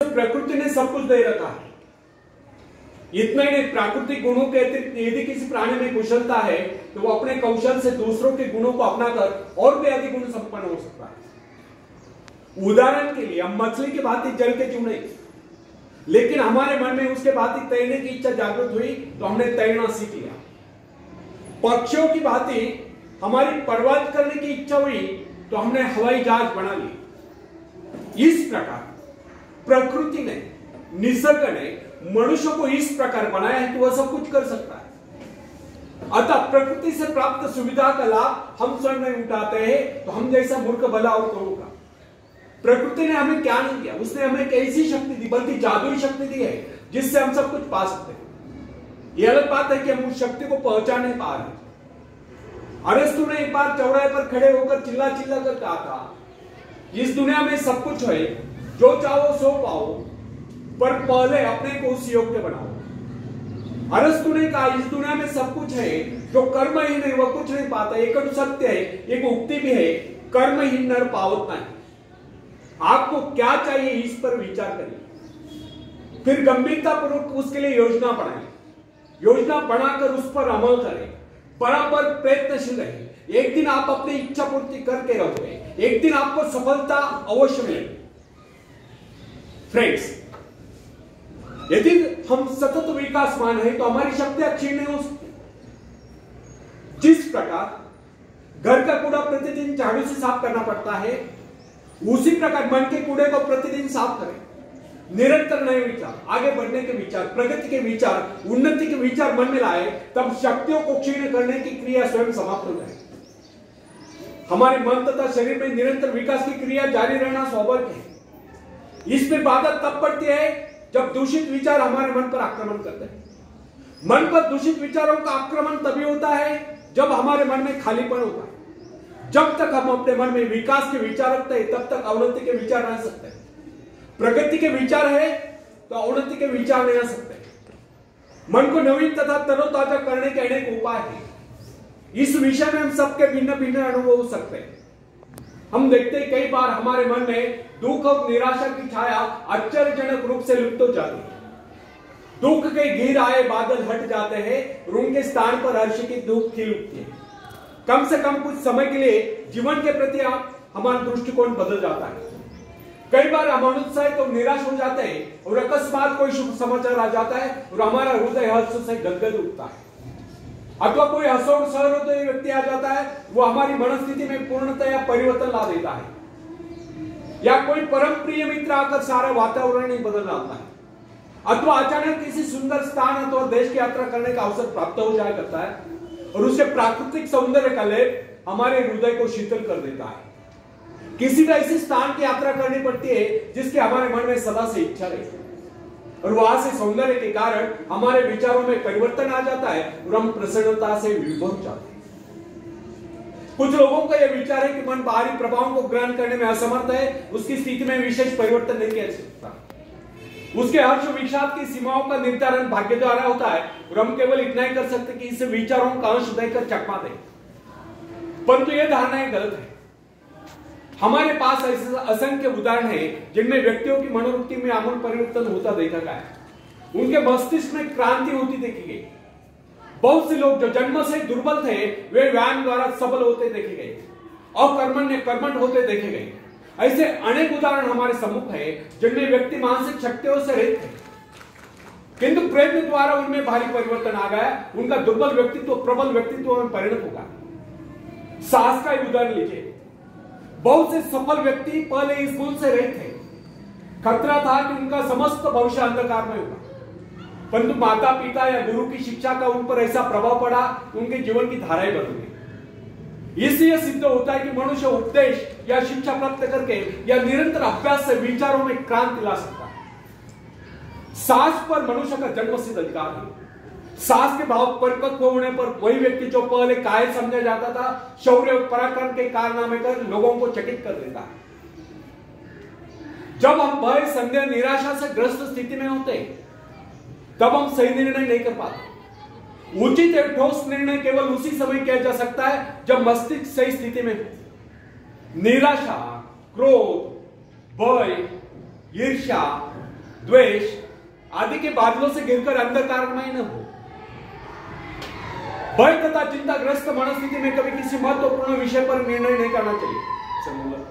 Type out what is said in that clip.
प्रकृति ने सब कुछ दे रखा है। इतना ही नहीं, प्राकृतिक गुणों के अतिरिक्त यदि किसी प्राणी में कुशलता है तो वो अपने कौशल से दूसरों के गुणों को अपनाकर और भी अधिक गुण संपन्न हो सकता है। उदाहरण के लिए हम मछली की भांति जल के जीव नहीं, लेकिन हमारे मन में उसके भांति तैरने की इच्छा जागृत हुई तो हमने तैरना सीख लिया। पक्षियों की भांति हमारी परवाज करने की इच्छा हुई तो हमने हवाई जहाज बना ली। इस प्रकार प्रकृति ने, निसर्ग ने मनुष्य को इस प्रकार बनाया है कि वह सब कुछ कर सकता है। अतः प्रकृति से प्राप्त सुविधा का लाभ हम स्वयं नहीं उठाते हैं तो हम जैसा मूर्ख भला और तो होगा। प्रकृति ने हमें क्या नहीं दिया, उसने हमें कैसी शक्ति दी, बल्कि जादुई शक्ति दी है जिससे हम सब कुछ पा सकते हैं। यह अलग बात है कि हम उस शक्ति को पहचान नहीं पा रहे। अरस्तु ने एक बार चौराहे पर खड़े होकर चिल्ला चिल्ला कर कहा था, इस दुनिया में सब कुछ है, जो चाहो सो पाओ, पर पहले अपने को उस योग्य बनाओ। अरस्तु ने कहा, इस दुनिया में सब कुछ है, जो कर्म ही नहीं वह कुछ नहीं पाता। एक सत्य है, एक उक्ति भी है, कर्म ही नर पावत नहीं। आपको क्या चाहिए इस पर विचार करिए, फिर गंभीरता पूर्वक उसके लिए योजना बनाइए। योजना बनाकर उस पर अमल करें, बराबर प्रयत्नशील रहे। एक दिन आप अपनी इच्छा पूर्ति करके रहोगे, एक दिन आपको सफलता अवश्य मिलेगी। फ्रेंड्स, यदि हम सतत विकासमान है तो हमारी शक्तियां क्षीण नहीं हो सकती। जिस प्रकार घर का कूड़ा प्रतिदिन झाड़ू से साफ करना पड़ता है, उसी प्रकार मन के कूड़े को प्रतिदिन साफ करें। निरंतर नए विचार, आगे बढ़ने के विचार, प्रगति के विचार, उन्नति के विचार मन में लाए, तब शक्तियों को क्षीण करने की क्रिया स्वयं समाप्त हो जाए। हमारे मन तथा शरीर में निरंतर विकास की क्रिया जारी रहना स्वाभाविक है। इसमें बाधा तब पड़ती है जब दूषित विचार हमारे मन पर आक्रमण करते हैं। मन पर दूषित विचारों का आक्रमण तभी होता है जब हमारे मन में खालीपन होता है। जब तक हम अपने मन में विकास के विचार रखते हैं तब तक अवनति के विचार रह सकते हैं। प्रगति के विचार है तो अवनति के विचार नहीं आ सकते। मन को नवीन तथा तरोताजा करने के अनेक उपाय हैं। इस विषय में हम सबके भिन्न भिन्न अनुभव हो सकते हैं। हम देखते हैं कई बार हमारे मन में दुख और निराशा की छाया आश्चर्यजनक रूप से लुप्त हो जाती है। दुख के घिर आए बादल हट जाते हैं और उनके स्थान पर हर्ष की धूप खिल उठती है। कम से कम कुछ समय के लिए जीवन के प्रति हमारा दृष्टिकोण बदल जाता है। कई बार हम अनुत्साहित और निराश हो जाते हैं और अकस्मात कोई शुभ समाचार आ जाता है और हमारा हृदय हर्ष से गदगद उठता है। अथवा कोई हसोड़ सहृदय व्यक्ति आ जाता है, वो हमारी मनस्थिति में पूर्णतया परिवर्तन ला देता है। या कोई परम प्रिय मित्र आकर सारा वातावरण ही बदल जाता है। अथवा अचानक किसी सुंदर स्थान अथवा देश की यात्रा करने का अवसर प्राप्त हो जाया करता है और उससे प्राकृतिक सौंदर्य का लेप हमारे हृदय को शीतल कर देता है। किसी ऐसे स्थान की यात्रा करनी पड़ती है जिसके हमारे मन में सदा से इच्छा रहती है और वहां से सौंदर्य के कारण हमारे विचारों में परिवर्तन आ जाता है और हम प्रसन्नता से विभोर जाते हैं। कुछ लोगों का यह विचार है कि मन बाहरी प्रभावों को ग्रहण करने में असमर्थ है, उसकी स्थिति में विशेष परिवर्तन नहीं किया जा सकता। उसके हर्ष विषाद की सीमाओं का निर्धारण भाग्य द्वारा होता है और हम केवल इतना ही कर सकते कि इसे विचारों का अंश देकर चकमा दें। परंतु यह धारणा गलत है। हमारे पास ऐसे असंख्य उदाहरण हैं जिनमें व्यक्तियों की मनोवृत्ति में आमूल परिवर्तन होता देखा गया है। उनके मस्तिष्क में क्रांति होती देखी गई। बहुत से लोग जो जन्म से दुर्बल थे वे व्यायाम द्वारा सबल होते देखे गए, अकर्मण्य कर्मठ होते देखे गए। ऐसे अनेक उदाहरण हमारे सम्मुख है जिनमें व्यक्ति मानसिक शक्तियों से रहित थे, किंतु प्रयत्न द्वारा उनमें भारी परिवर्तन आ गया। उनका दुर्बल व्यक्तित्व प्रबल व्यक्तित्व में परिणत होगा। साहस का उदाहरण लीजिए। बहुत से सफल व्यक्ति पहले इस गुण से रहित थे। खतरा था कि उनका समस्त भविष्य अंधकार में होगा, परंतु माता पिता या गुरु की शिक्षा का उन पर ऐसा प्रभाव पड़ा, उनके जीवन की धाराएं बदल गई। इसलिए सिद्ध होता है कि मनुष्य उपदेश या शिक्षा प्राप्त करके या निरंतर अभ्यास से विचारों में क्रांति ला सकता है। साहस पर मनुष्य का जन्मसिद्ध अधिकार है। साहस के भाव परिपक्व होने पर वही व्यक्ति जो पहले कायल समझा जाता था, शौर्य और पराक्रम के कारनामे कर लोगों को चकित कर देता है। जब हम भय, संदेह, निराशा से ग्रस्त स्थिति में होते तब हम सही निर्णय नहीं कर पाते। उचित और ठोस निर्णय केवल उसी समय किया जा सकता है जब मस्तिष्क सही स्थिति में हो। निराशा, क्रोध, भय, ईर्ष्या, द्वेष आदि के बादलों से गिरकर अंधकारमय न हो। भय तथा चिंताग्रस्त मनस्थिति में कभी किसी महत्वपूर्ण विषय पर निर्णय नहीं करना चाहिए।